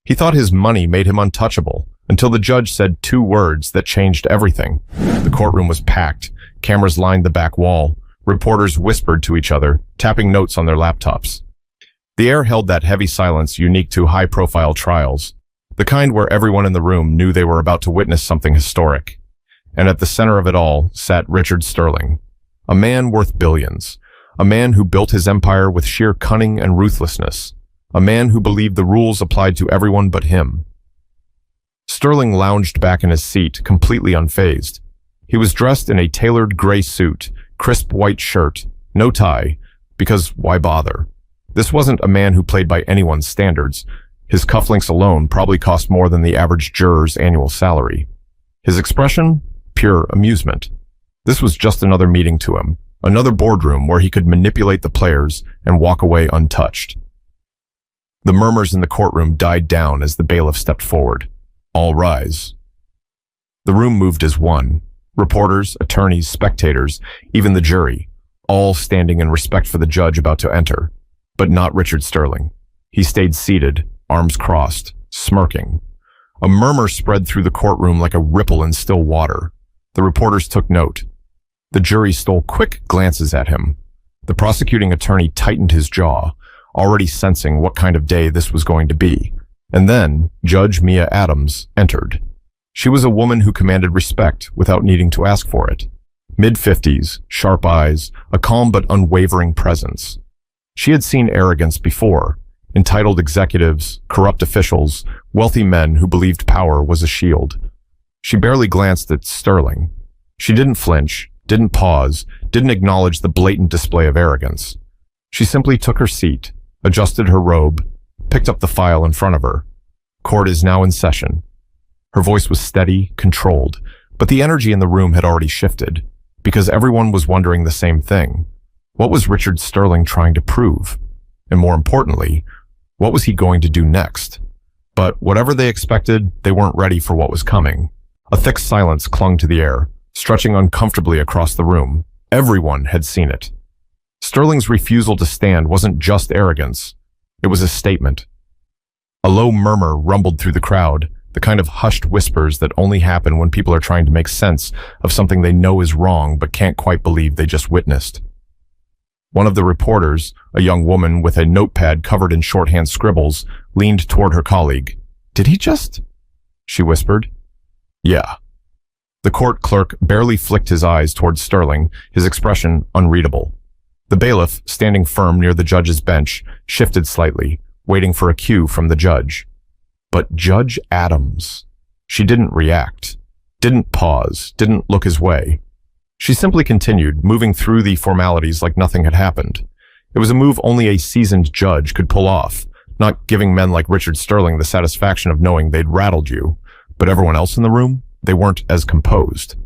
He thought his money made him untouchable, until the judge said two words that changed everything. The courtroom was packed. Cameras lined the back wall. Reporters whispered to each other, tapping notes on their laptops. The air held that heavy silence unique to high-profile trials, the kind where everyone in the room knew they were about to witness something historic. And at the center of it all sat Richard Sterling, a man worth billions, a man who built his empire with sheer cunning and ruthlessness, a man who believed the rules applied to everyone but him. Sterling lounged back in his seat, completely unfazed. He was dressed in a tailored gray suit, crisp white shirt, no tie, because why bother? This wasn't a man who played by anyone's standards. His cufflinks alone probably cost more than the average juror's annual salary. His expression? Pure amusement. This was just another meeting to him, another boardroom where he could manipulate the players and walk away untouched. The murmurs in the courtroom died down as the bailiff stepped forward. All rise. The room moved as one. Reporters, attorneys, spectators, even the jury, all standing in respect for the judge about to enter. But not Richard Sterling. He stayed seated, arms crossed, smirking. A murmur spread through the courtroom like a ripple in still water. The reporters took note. The jury stole quick glances at him. The prosecuting attorney tightened his jaw, already sensing what kind of day this was going to be. And then Judge Mia Adams entered. She was a woman who commanded respect without needing to ask for it. Mid-50s, sharp eyes, a calm but unwavering presence. She had seen arrogance before, entitled executives, corrupt officials, wealthy men who believed power was a shield. She barely glanced at Sterling. She didn't flinch, didn't pause, didn't acknowledge the blatant display of arrogance. She simply took her seat, adjusted her robe, picked up the file in front of her. Court is now in session. Her voice was steady, controlled, but the energy in the room had already shifted, because everyone was wondering the same thing. What was Richard Sterling trying to prove? And more importantly, what was he going to do next? But whatever they expected, they weren't ready for what was coming. A thick silence clung to the air, stretching uncomfortably across the room. Everyone had seen it. Sterling's refusal to stand wasn't just arrogance. It was a statement. A low murmur rumbled through the crowd, the kind of hushed whispers that only happen when people are trying to make sense of something they know is wrong but can't quite believe they just witnessed. One of the reporters, a young woman with a notepad covered in shorthand scribbles, leaned toward her colleague. "Did he just?" she whispered. "Yeah." The court clerk barely flicked his eyes toward Sterling, his expression unreadable. The bailiff, standing firm near the judge's bench, shifted slightly, waiting for a cue from the judge. But Judge Adams. She didn't react, didn't pause, didn't look his way. She simply continued, moving through the formalities like nothing had happened. It was a move only a seasoned judge could pull off, not giving men like Richard Sterling the satisfaction of knowing they'd rattled you. But everyone else in the room, they weren't as composed.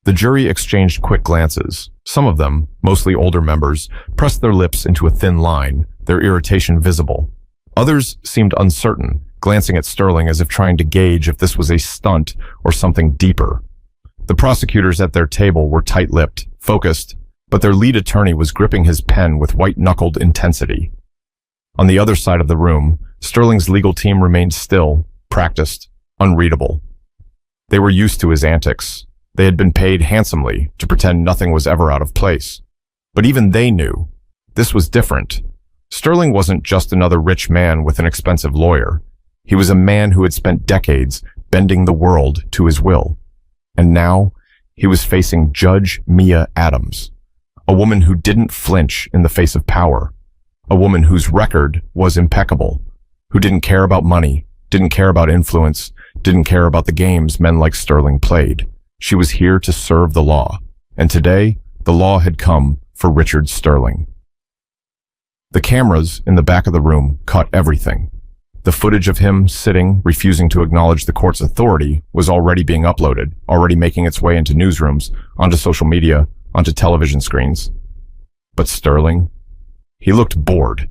The jury exchanged quick glances. Some of them, mostly older members, pressed their lips into a thin line, their irritation visible. Others seemed uncertain, glancing at Sterling as if trying to gauge if this was a stunt or something deeper. The prosecutors at their table were tight-lipped, focused, but their lead attorney was gripping his pen with white-knuckled intensity. On the other side of the room, Sterling's legal team remained still, practiced, unreadable. They were used to his antics. They had been paid handsomely to pretend nothing was ever out of place. But even they knew this was different. Sterling wasn't just another rich man with an expensive lawyer. He was a man who had spent decades bending the world to his will. And now, he was facing Judge Mia Adams, a woman who didn't flinch in the face of power, a woman whose record was impeccable, who didn't care about money, didn't care about influence, didn't care about the games men like Sterling played. She was here to serve the law, and today, the law had come for Richard Sterling. The cameras in the back of the room caught everything. The footage of him sitting, refusing to acknowledge the court's authority, was already being uploaded, already making its way into newsrooms, onto social media, onto television screens. But Sterling? He looked bored,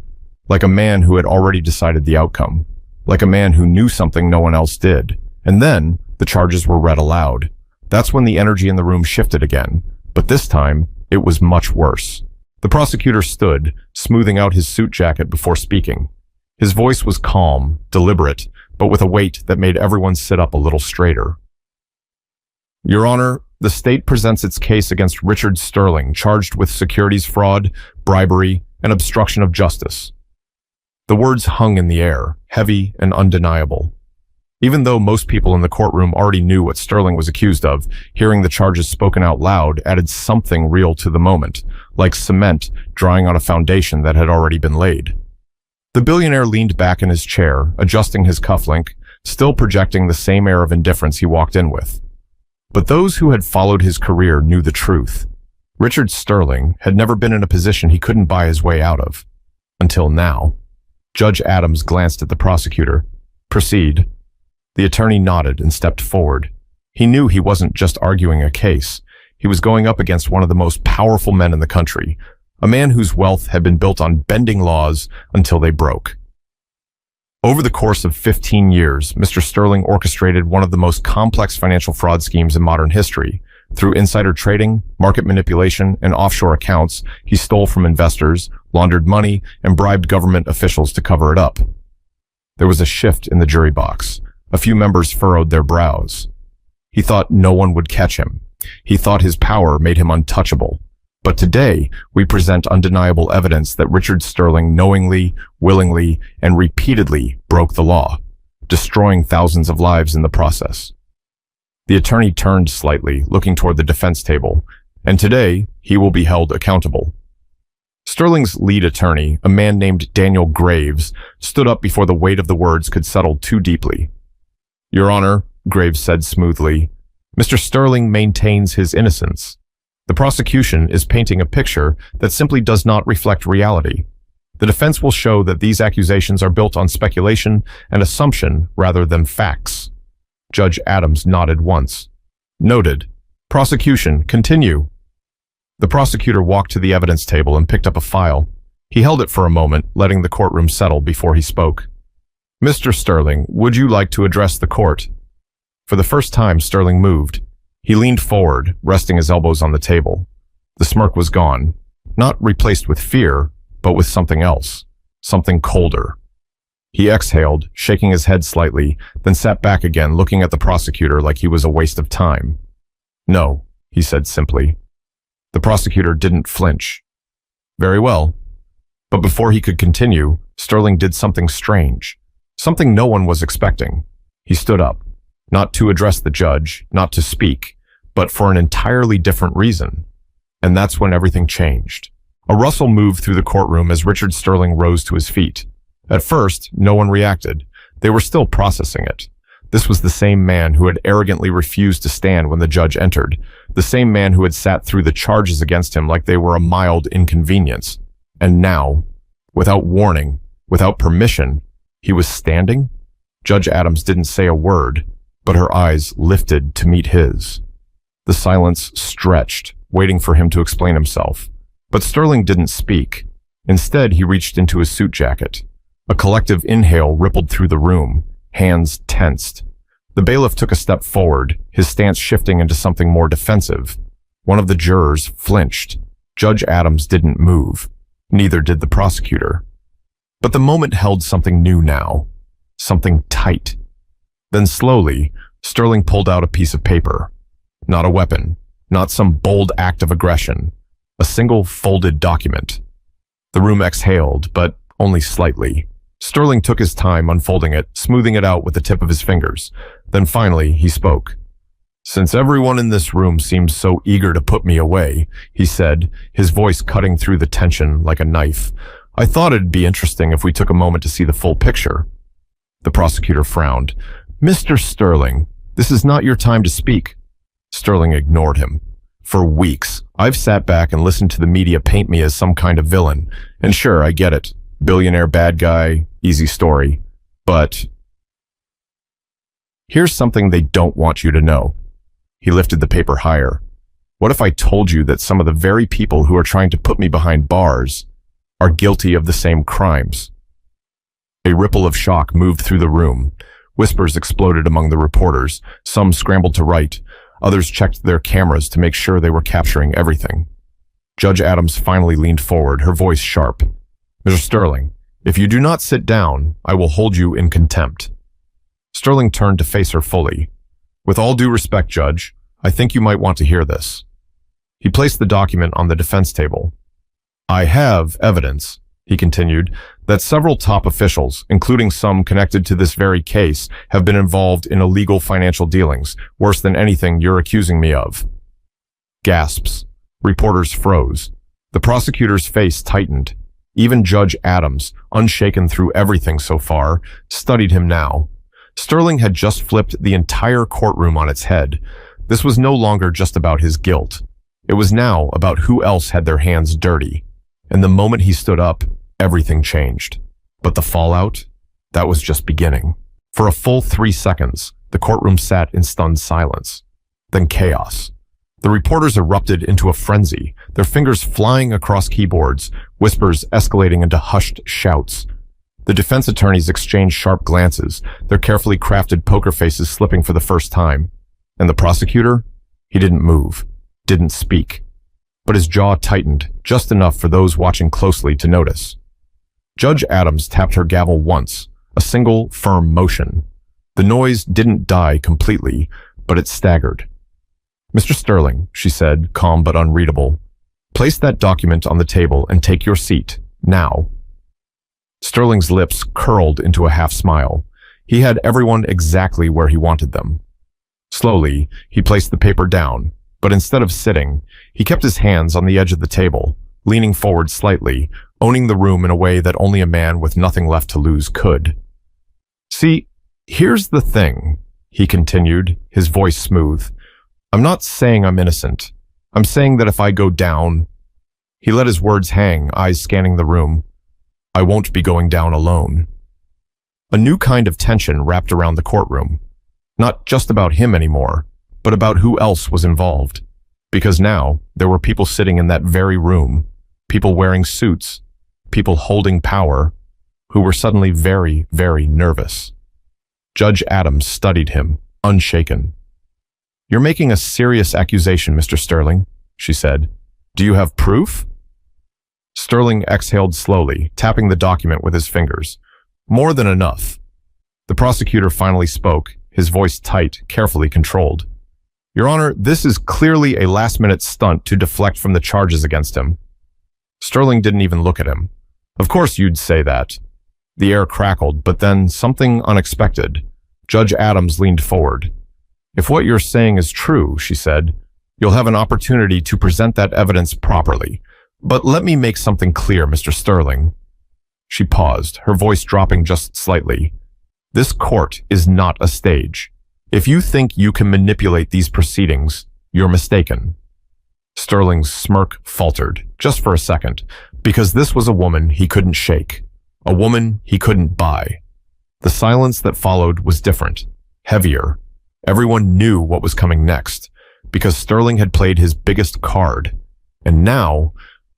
like a man who had already decided the outcome, like a man who knew something no one else did. And then, the charges were read aloud. That's when the energy in the room shifted again, but this time, it was much worse. The prosecutor stood, smoothing out his suit jacket before speaking. His voice was calm, deliberate, but with a weight that made everyone sit up a little straighter. Your Honor, the state presents its case against Richard Sterling, charged with securities fraud, bribery, and obstruction of justice. The words hung in the air, heavy and undeniable. Even though most people in the courtroom already knew what Sterling was accused of, hearing the charges spoken out loud added something real to the moment, like cement drying on a foundation that had already been laid. The billionaire leaned back in his chair, adjusting his cufflink, still projecting the same air of indifference he walked in with. But those who had followed his career knew the truth. Richard Sterling had never been in a position he couldn't buy his way out of. Until now. Judge Adams glanced at the prosecutor. Proceed. The attorney nodded and stepped forward. He knew he wasn't just arguing a case. He was going up against one of the most powerful men in the country, a man whose wealth had been built on bending laws until they broke. Over the course of 15 years, Mr. Sterling orchestrated one of the most complex financial fraud schemes in modern history. Through insider trading, market manipulation, and offshore accounts, he stole from investors, laundered money, and bribed government officials to cover it up. There was a shift in the jury box. A few members furrowed their brows. He thought no one would catch him. He thought his power made him untouchable. But today, we present undeniable evidence that Richard Sterling knowingly, willingly, and repeatedly broke the law, destroying thousands of lives in the process. The attorney turned slightly, looking toward the defense table, and today, he will be held accountable. Sterling's lead attorney, a man named Daniel Graves, stood up before the weight of the words could settle too deeply. Your Honor, Graves said smoothly, Mr. Sterling maintains his innocence. The prosecution is painting a picture that simply does not reflect reality. The defense will show that these accusations are built on speculation and assumption rather than facts. Judge Adams nodded once. Noted. Prosecution, continue. The prosecutor walked to the evidence table and picked up a file. He held it for a moment, letting the courtroom settle before he spoke. Mr. Sterling, would you like to address the court? For the first time, Sterling moved. He leaned forward, resting his elbows on the table. The smirk was gone, not replaced with fear, but with something else, something colder. He exhaled, shaking his head slightly, then sat back again, looking at the prosecutor like he was a waste of time. No, he said simply. The prosecutor didn't flinch. Very well. But before he could continue, Sterling did something strange, something no one was expecting. He stood up. Not to address the judge, not to speak, but for an entirely different reason. And that's when everything changed. A rustle moved through the courtroom as Richard Sterling rose to his feet. At first, no one reacted. They were still processing it. This was the same man who had arrogantly refused to stand when the judge entered, the same man who had sat through the charges against him like they were a mild inconvenience. And now, without warning, without permission, he was standing? Judge Adams didn't say a word, but her eyes lifted to meet his. The silence stretched, waiting for him to explain himself. But Sterling didn't speak. Instead, he reached into his suit jacket. A collective inhale rippled through the room, hands tensed. The bailiff took a step forward, his stance shifting into something more defensive. One of the jurors flinched. Judge Adams didn't move. Neither did the prosecutor. But the moment held something new now. Something tight. Then slowly, Sterling pulled out a piece of paper. Not a weapon, not some bold act of aggression. A single folded document. The room exhaled, but only slightly. Sterling took his time unfolding it, smoothing it out with the tip of his fingers. Then finally, he spoke. Since everyone in this room seems so eager to put me away, he said, his voice cutting through the tension like a knife, I thought it'd be interesting if we took a moment to see the full picture. The prosecutor frowned. Mr. Sterling, this is not your time to speak. Sterling ignored him. For weeks, I've sat back and listened to the media paint me as some kind of villain. And sure, I get it. Billionaire bad guy, easy story. But here's something they don't want you to know. He lifted the paper higher. What if I told you that some of the very people who are trying to put me behind bars are guilty of the same crimes? A ripple of shock moved through the room. Whispers exploded among the reporters. Some scrambled to write. Others checked their cameras to make sure they were capturing everything. Judge Adams finally leaned forward, her voice sharp. Mr. Sterling, if you do not sit down, I will hold you in contempt. Sterling turned to face her fully. With all due respect, Judge, I think you might want to hear this. He placed the document on the defense table. I have evidence, he continued, that several top officials, including some connected to this very case, have been involved in illegal financial dealings, worse than anything you're accusing me of. Gasps. Reporters froze. The prosecutor's face tightened. Even Judge Adams, unshaken through everything so far, studied him now. Sterling had just flipped the entire courtroom on its head. This was no longer just about his guilt. It was now about who else had their hands dirty. And the moment he stood up, everything changed. But the fallout? That was just beginning. For a full 3 seconds, the courtroom sat in stunned silence. Then chaos. The reporters erupted into a frenzy, their fingers flying across keyboards, whispers escalating into hushed shouts. The defense attorneys exchanged sharp glances, their carefully crafted poker faces slipping for the first time. And the prosecutor? He didn't move, didn't speak. But his jaw tightened, just enough for those watching closely to notice. Judge Adams tapped her gavel once, a single, firm motion. The noise didn't die completely, but it staggered. Mr. Sterling, she said, calm but unreadable, place that document on the table and take your seat, now. Sterling's lips curled into a half-smile. He had everyone exactly where he wanted them. Slowly, he placed the paper down, but instead of sitting, he kept his hands on the edge of the table, leaning forward slightly, owning the room in a way that only a man with nothing left to lose could. See, here's the thing, he continued, his voice smooth. I'm not saying I'm innocent. I'm saying that if I go down... He let his words hang, eyes scanning the room. I won't be going down alone. A new kind of tension wrapped around the courtroom. Not just about him anymore, but about who else was involved. Because now, there were people sitting in that very room, people wearing suits, people holding power, who were suddenly very, very nervous. Judge Adams studied him, unshaken. You're making a serious accusation, Mr. Sterling, she said. Do you have proof? Sterling exhaled slowly, tapping the document with his fingers. More than enough. The prosecutor finally spoke, his voice tight, carefully controlled. Your Honor, this is clearly a last-minute stunt to deflect from the charges against him. Sterling didn't even look at him. Of course you'd say that. The air crackled, but then something unexpected. Judge Adams leaned forward. If what you're saying is true, she said, you'll have an opportunity to present that evidence properly. But let me make something clear, Mr. Sterling. She paused, her voice dropping just slightly. This court is not a stage. If you think you can manipulate these proceedings, you're mistaken. Sterling's smirk faltered, just for a second, because this was a woman he couldn't shake, a woman he couldn't buy. The silence that followed was different, heavier. Everyone knew what was coming next, because Sterling had played his biggest card. And now,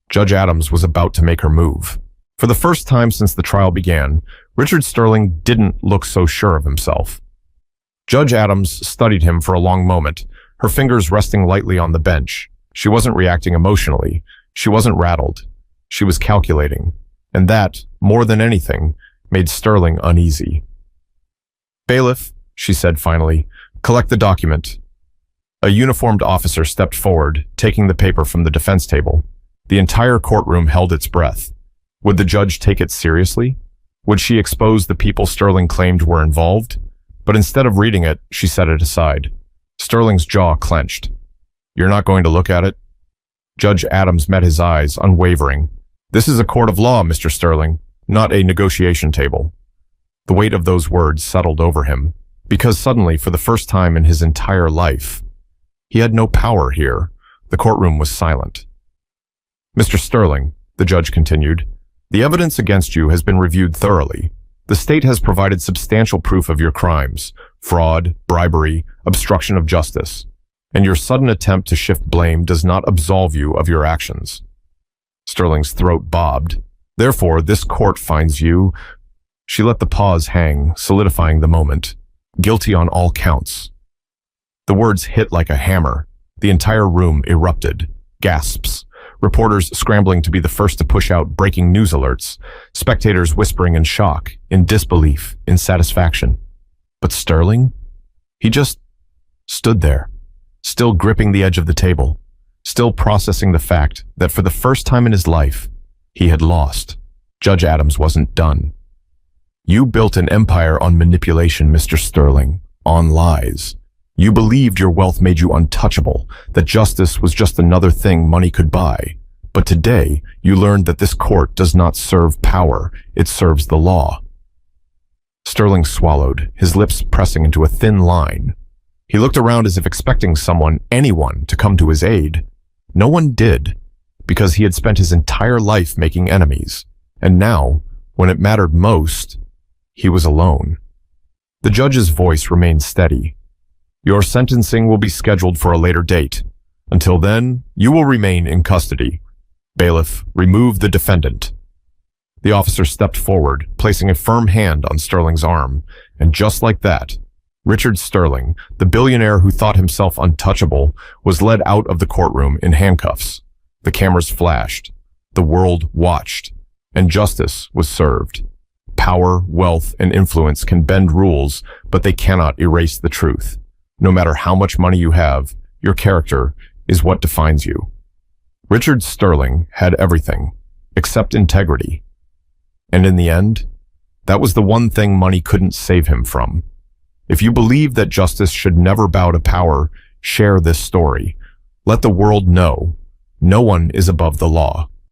Judge Adams was about to make her move. For the first time since the trial began, Richard Sterling didn't look so sure of himself. Judge Adams studied him for a long moment, her fingers resting lightly on the bench. She wasn't reacting emotionally. She wasn't rattled. She was calculating. And that, more than anything, made Sterling uneasy. Bailiff, she said finally, collect the document. A uniformed officer stepped forward, taking the paper from the defense table. The entire courtroom held its breath. Would the judge take it seriously? Would she expose the people Sterling claimed were involved? But instead of reading it, she set it aside. Sterling's jaw clenched. You're not going to look at it? Judge Adams met his eyes, unwavering. This is a court of law, Mr. Sterling, not a negotiation table. The weight of those words settled over him, because suddenly, for the first time in his entire life, he had no power here. The courtroom was silent. Mr. Sterling, the judge continued, the evidence against you has been reviewed thoroughly. The state has provided substantial proof of your crimes, fraud, bribery, obstruction of justice, and your sudden attempt to shift blame does not absolve you of your actions. Sterling's throat bobbed. Therefore, this court finds you... She let the pause hang, solidifying the moment. Guilty on all counts. The words hit like a hammer. The entire room erupted. Gasps. Reporters scrambling to be the first to push out breaking news alerts. Spectators whispering in shock, in disbelief, in satisfaction. But Sterling? He just stood there, still gripping the edge of the table, still processing the fact that for the first time in his life, he had lost. Judge Adams wasn't done. You built an empire on manipulation, Mr. Sterling, on lies. You believed your wealth made you untouchable, that justice was just another thing money could buy. But today, you learned that this court does not serve power, it serves the law. Sterling swallowed, his lips pressing into a thin line. He looked around as if expecting someone, anyone, to come to his aid. No one did, because he had spent his entire life making enemies. And now, when it mattered most, he was alone. The judge's voice remained steady. Your sentencing will be scheduled for a later date. Until then, you will remain in custody. Bailiff, remove the defendant. The officer stepped forward, placing a firm hand on Sterling's arm, and just like that, Richard Sterling, the billionaire who thought himself untouchable, was led out of the courtroom in handcuffs. The cameras flashed, the world watched, and justice was served. Power, wealth, and influence can bend rules, but they cannot erase the truth. No matter how much money you have, your character is what defines you. Richard Sterling had everything, except integrity. And in the end, that was the one thing money couldn't save him from. If you believe that justice should never bow to power, share this story. Let the world know no one is above the law.